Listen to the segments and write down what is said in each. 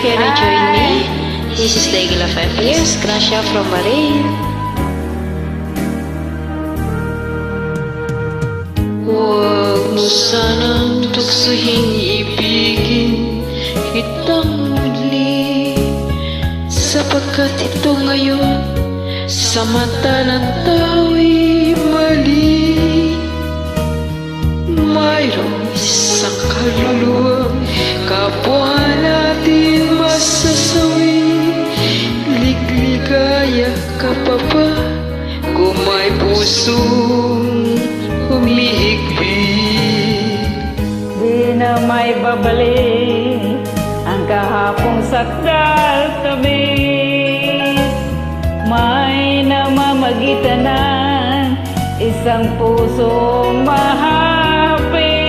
Can I join me? This is Degla 5 years, Gracia from Bahrain. Huwag mo sanang tuksohin, ibigin kitang muli, sapagkat ito ngayon sa mata ng tao'y mali. Mayroong isang kaluluwang kapwa natin masasawi. Ligligaya ka pa ba kung may pusong humihigpit? Di na may babalik ang kahapong sakdal tamis. May namamagitan ng isang pusong mahapis.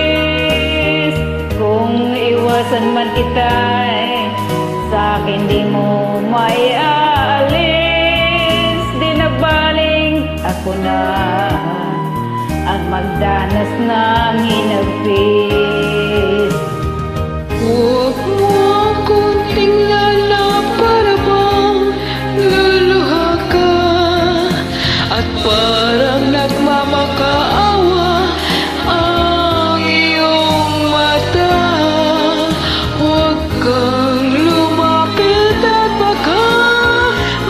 Kung iwasan man kita'y sa'kin di mo may aalis. Di na baling ako na ang magdanas ng hinagpis. Huwag mo akong tingnan na para bang luluha ka, at parang nagmamakaawa ang iyong mata. Huwag kang lumapit at baka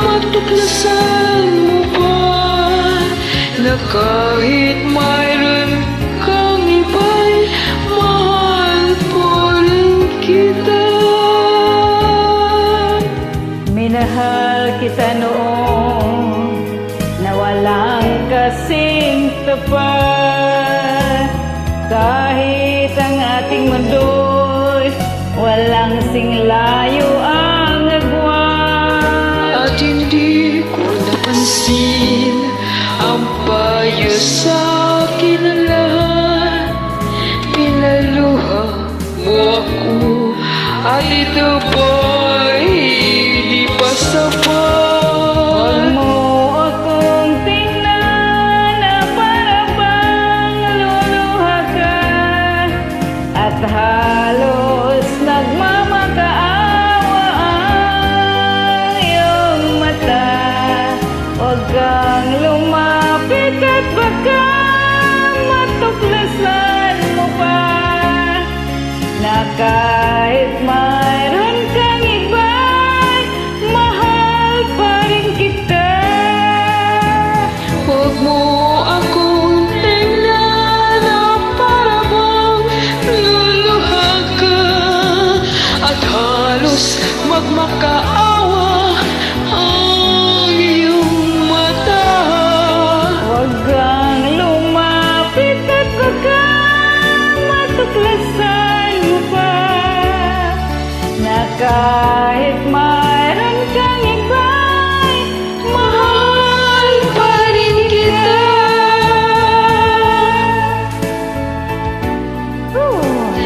matuklasan mo pa na kahit mayroon kang iba'y mahal po rin kita. Minahal kita noon na walang kasing tapat. Kahit ang ating mundo'y walang singlayo ang agwan. At hindi ko napansin ang payo sa akin na lahat. Pinaluha mo ako at ito po'y hindi pa sapat. Huwag mo akong tingnan na para bang luluha ka, at halos nagmamakaawa ang iyong mata. Huwag kang lumapit at baka matuklasan mo pa na kahit mayroon kang iba'y mahal pa rin kita. Huwag mo akong tingnan na para bang luluha ka, at halos magmakaawa ang iyong mata. Huwag kang lumapit at baka matuklasan mo pa na kahit mayroon kang iba'y mahal pa rin kita.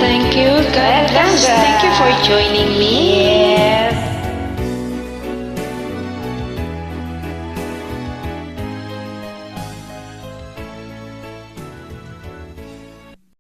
Thank you, God bless. Thank you for joining me.